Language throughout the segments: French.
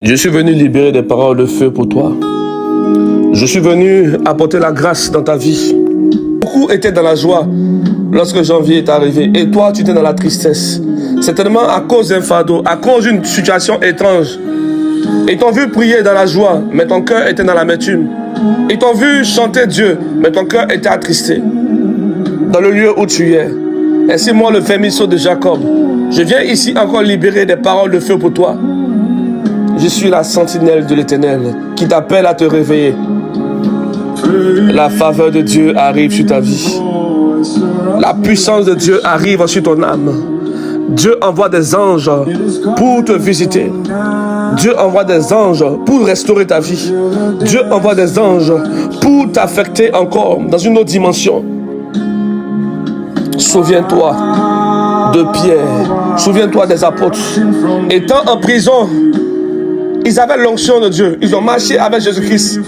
Je suis venu libérer des paroles de feu pour toi. Je suis venu apporter la grâce dans ta vie. Beaucoup étaient dans la joie lorsque janvier est arrivé. Et toi, tu étais dans la tristesse. Certainement à cause d'un fardeau, à cause d'une situation étrange. Ils t'ont vu prier dans la joie, mais ton cœur était dans l'amertume. Ils t'ont vu chanter Dieu, mais ton cœur était attristé. Dans le lieu où tu es. Ainsi, moi, le vermisseau de Jacob, je viens ici encore libérer des paroles de feu pour toi. Je suis la sentinelle de l'Éternel qui t'appelle à te réveiller. La faveur de Dieu arrive sur ta vie. La puissance de Dieu arrive sur ton âme. Dieu envoie des anges pour te visiter. Dieu envoie des anges pour restaurer ta vie. Dieu envoie des anges pour t'affecter encore dans une autre dimension. Souviens-toi de Pierre. Souviens-toi des apôtres. Étant en prison, ils avaient l'onction de Dieu. Ils ont marché avec Jésus-Christ.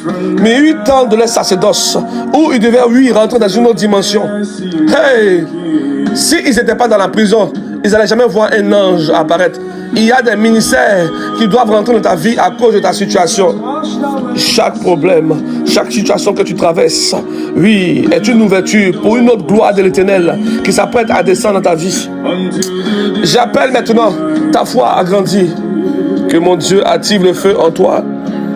Mais il y a eu tant de leur sacerdoce où ils devaient, rentrer dans une autre dimension. Hey! S'ils n'étaient pas dans la prison, ils n'allaient jamais voir un ange apparaître. Il y a des ministères qui doivent rentrer dans ta vie à cause de ta situation. Chaque problème, chaque situation que tu traverses, oui, est une ouverture pour une autre gloire de l'Éternel qui s'apprête à descendre dans ta vie. J'appelle maintenant ta foi à grandir. Que mon Dieu active le feu en toi.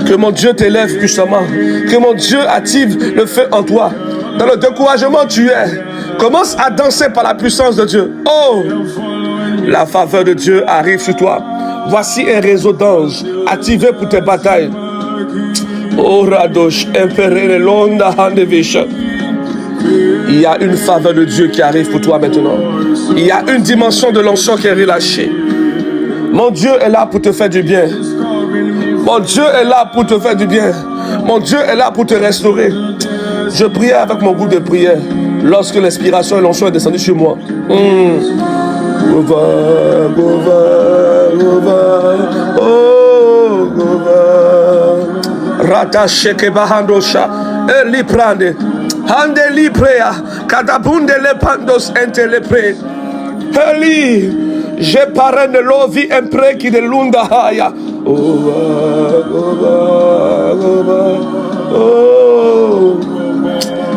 Que mon Dieu t'élève puissamment. Que mon Dieu active le feu en toi. Dans le découragement tu es, commence à danser par la puissance de Dieu. Oh! La faveur de Dieu arrive sur toi. Voici un réseau d'anges activé pour tes batailles. Oh Radosh, Impéré Londa Handevish. Il y a une faveur de Dieu qui arrive pour toi maintenant. Il y a une dimension de l'onction qui est relâchée. Mon Dieu est là pour te faire du bien. Mon Dieu est là pour te faire du bien. Mon Dieu est là pour te restaurer. Je priais avec mon groupe de prière lorsque l'inspiration et l'onction est descendue sur moi. Rattaché que bahandosha, eli prande, hande li prea, katabunde le pandos ente le pre, eli, je parene lovi impre qui de lunda haya. Oh,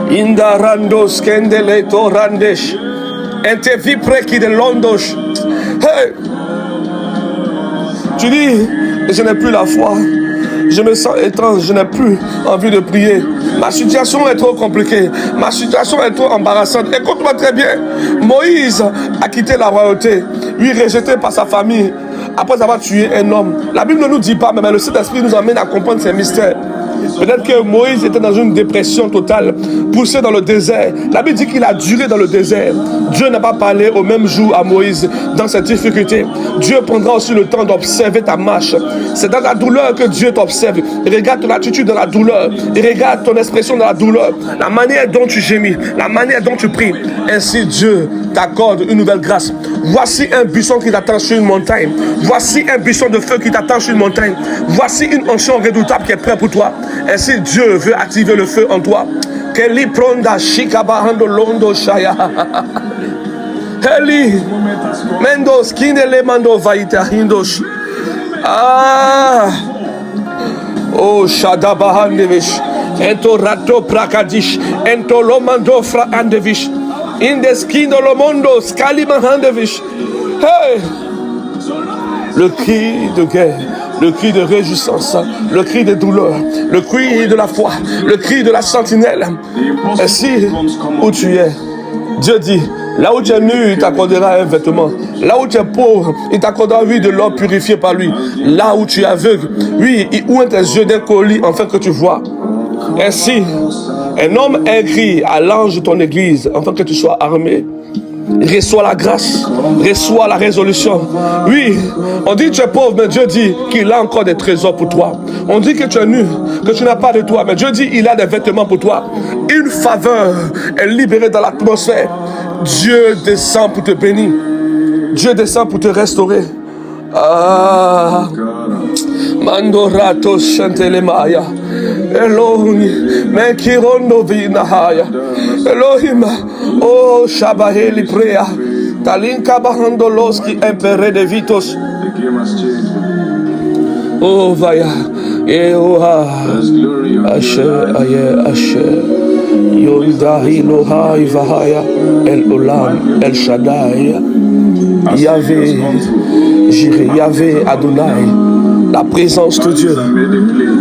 Indarandos kendele torandesh, ente vipre qui de londosh. Hey, tu dis, je n'ai plus la foi. Je me sens étrange, je n'ai plus envie de prier. Ma situation est trop compliquée. Ma situation est trop embarrassante. Écoute-moi très bien. Moïse a quitté la royauté, lui rejeté par sa famille, après avoir tué un homme. La Bible ne nous dit pas, mais le Saint-Esprit nous amène à comprendre ces mystères. Peut-être que Moïse était dans une dépression totale, poussé dans le désert. La Bible dit qu'il a duré dans le désert. Dieu n'a pas parlé au même jour à Moïse dans cette difficulté. Dieu prendra aussi le temps d'observer ta marche. C'est dans la douleur que Dieu t'observe. Regarde ton attitude dans la douleur. Et regarde ton expression dans la douleur. La manière dont tu gémis, la manière dont tu pries. Ainsi Dieu t'accorde une nouvelle grâce. Voici un buisson qui t'attend sur une montagne. Voici un buisson de feu qui t'attend sur une montagne. Voici une onction redoutable qui est prête pour toi. Ainsi Dieu veut activer le feu en toi. Keli pronda shikabahando londo shaya. Heli mendos kindele mando vaita hindosh. Ah. Oh shadabahandevish. Ento rato prakadish. Ento lomando fra andevish. Indeskindo lomondo skalimahandevish. Hey. Le cri de guerre, le cri de réjouissance, le cri de douleur, le cri de la foi, le cri de la sentinelle. Ainsi, où tu es, Dieu dit, là où tu es nu, il t'accordera un vêtement. Là où tu es pauvre, il t'accordera, oui, de l'or purifié par lui. Là où tu es aveugle, oui, il ouvre tes yeux d'un colis afin que tu vois. Ainsi, un homme écrit à l'ange de ton église afin que tu sois armé. Reçois la grâce, reçois la résolution. Oui, on dit que tu es pauvre, mais Dieu dit qu'il a encore des trésors pour toi. On dit que tu es nu, que tu n'as pas de toi, mais Dieu dit qu'il a des vêtements pour toi. Une faveur est libérée dans l'atmosphère. Dieu descend pour te bénir. Dieu descend pour te restaurer. Ah, Mandorato Chantelemaya. Elohim, Mekirondo Vinahaya. Elohim, oh Shabaheli Prea. Talinka Bahandoloski Impere de Vitos. Oh vaya, Eoha, Asher, Aye, Asher, Yonda, Iloha, Ivahaya, El Olam, El Shaddai, Yahvé, Jireh, Yahvé, Adonai, la présence de Dieu.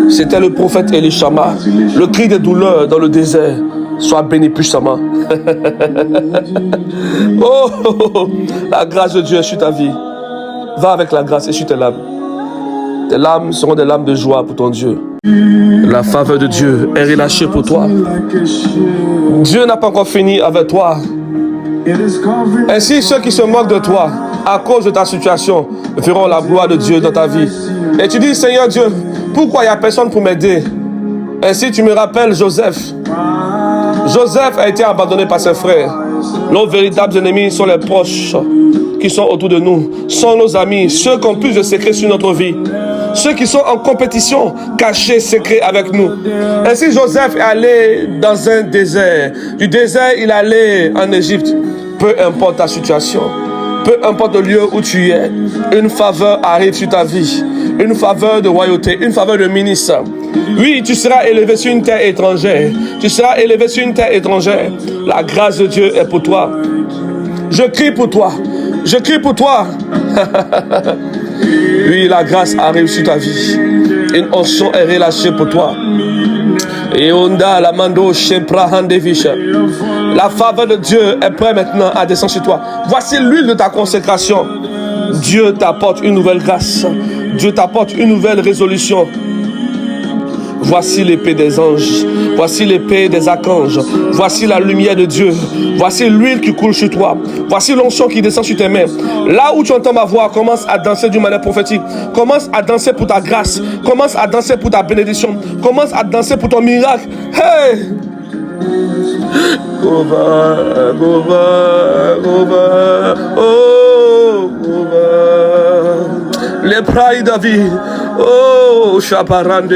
C'était le prophète Elishama, le cri des douleurs dans le désert. Sois béni puissamment. Oh, la grâce de Dieu est sur ta vie. Va avec la grâce et sur tes larmes. Tes larmes seront des larmes de joie pour ton Dieu. La faveur de Dieu est relâchée pour toi. Dieu n'a pas encore fini avec toi. Ainsi, ceux qui se moquent de toi à cause de ta situation verront la gloire de Dieu dans ta vie. Et tu dis, Seigneur Dieu, pourquoi il n'y a personne pour m'aider? Ainsi, tu me rappelles Joseph. Joseph a été abandonné par ses frères. Nos véritables ennemis sont les proches qui sont autour de nous, sont nos amis, ceux qui ont plus de secrets sur notre vie, ceux qui sont en compétition, cachés, secrets avec nous. Ainsi, Joseph est allé dans un désert. Du désert, il est allé en Égypte. Peu importe ta situation, peu importe le lieu où tu es, une faveur arrive sur ta vie, une faveur de royauté, une faveur de ministre. Oui, tu seras élevé sur une terre étrangère. Tu seras élevé sur une terre étrangère. La grâce de Dieu est pour toi. Je crie pour toi. Je crie pour toi. Oui, la grâce arrive sur ta vie. Une onction est relâchée pour toi. Et onda la mando shempra handevisha. La faveur de Dieu est prête maintenant à descendre sur toi. Voici l'huile de ta consécration. Dieu t'apporte une nouvelle grâce. Dieu t'apporte une nouvelle résolution. Voici l'épée des anges, voici l'épée des archanges, voici la lumière de Dieu, voici l'huile qui coule sur toi, voici l'onction qui descend sur tes mains. Là où tu entends ma voix, commence à danser d'une manière prophétique, commence à danser pour ta grâce, commence à danser pour ta bénédiction, commence à danser pour ton miracle. Hey! Gova, Gova, Gova, oh, Gova. Les prailles David, oh, Chaparande.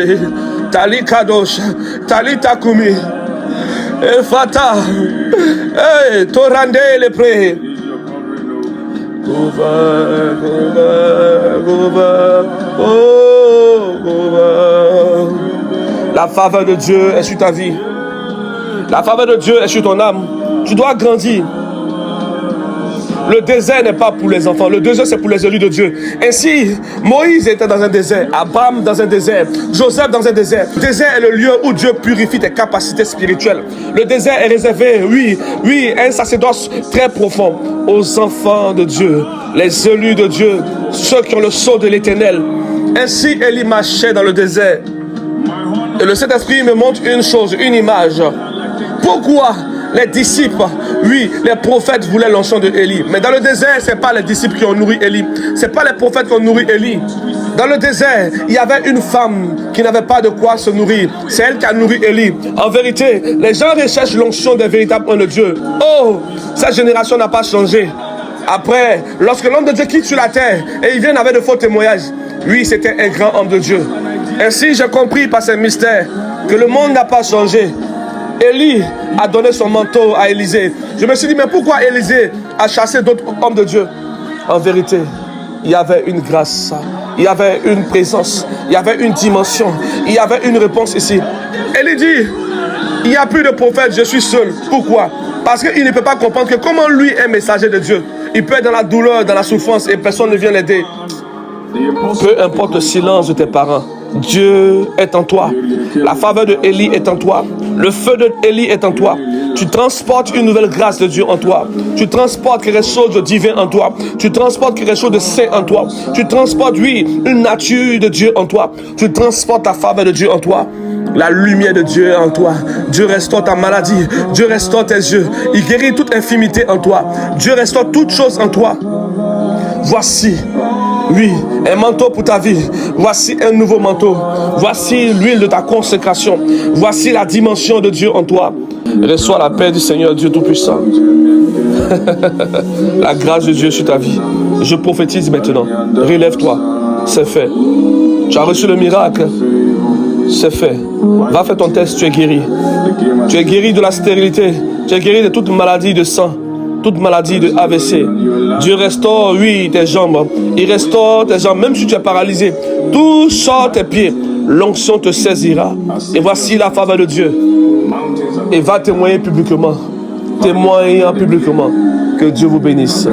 Tali Kadosh, Tali Takumi, Efata, hey, Torande le pré. Gova, Gova, Gova, oh, Gova. La faveur de Dieu est sur ta vie. La faveur de Dieu est sur ton âme. Tu dois grandir. Le désert n'est pas pour les enfants. Le désert, c'est pour les élus de Dieu. Ainsi, Moïse était dans un désert. Abraham dans un désert. Joseph dans un désert. Le désert est le lieu où Dieu purifie tes capacités spirituelles. Le désert est réservé, oui, un sacerdoce très profond aux enfants de Dieu, les élus de Dieu, ceux qui ont le sceau de l'Éternel. Ainsi, Élie marchait dans le désert. Et le Saint-Esprit me montre une chose, une image. Pourquoi les disciples, oui, les prophètes voulaient l'onction de Élie. Mais dans le désert, ce n'est pas les disciples qui ont nourri Élie. Ce n'est pas les prophètes qui ont nourri Élie. Dans le désert, il y avait une femme qui n'avait pas de quoi se nourrir. C'est elle qui a nourri Élie. En vérité, les gens recherchent l'onction des véritables hommes de Dieu. Oh, cette génération n'a pas changé. Après, lorsque l'homme de Dieu quitte sur la terre et il vient avec de faux témoignages, oui, c'était un grand homme de Dieu. Ainsi, j'ai compris par ces mystères que le monde n'a pas changé. Élie a donné son manteau à Élisée. Je me suis dit, mais pourquoi Élisée a chassé d'autres hommes de Dieu? En vérité, il y avait une grâce, il y avait une présence, il y avait une dimension, il y avait une réponse ici. Élie dit, il n'y a plus de prophète, je suis seul. Pourquoi? Parce qu'il ne peut pas comprendre que comment lui est messager de Dieu. Il peut être dans la douleur, dans la souffrance et personne ne vient l'aider. Peu importe le silence de tes parents, Dieu est en toi. La faveur de Élie est en toi. Le feu de Élie est en toi. Tu transportes une nouvelle grâce de Dieu en toi. Tu transportes quelque chose de divin en toi. Tu transportes quelque chose de saint en toi. Tu transportes, oui, une nature de Dieu en toi. Tu transportes la faveur de Dieu en toi. La lumière de Dieu est en toi. Dieu restaure ta maladie. Dieu restaure tes yeux. Il guérit toute infirmité en toi. Dieu restaure toutes choses en toi. Voici, oui, un manteau pour ta vie. Voici un nouveau manteau. Voici l'huile de ta consécration. Voici la dimension de Dieu en toi. Reçois la paix du Seigneur Dieu Tout-Puissant. La grâce de Dieu sur ta vie. Je prophétise maintenant. Relève-toi. C'est fait. Tu as reçu le miracle. C'est fait. Va faire ton test, tu es guéri. Tu es guéri de la stérilité. Tu es guéri de toute maladie de sang. toute maladie de AVC. Dieu restaure, oui, tes jambes. Il restaure tes jambes, même si tu es paralysé. Touche tes pieds. L'onction te saisira. Et voici la faveur de Dieu. Et va témoigner publiquement. Témoignant publiquement. Que Dieu vous bénisse.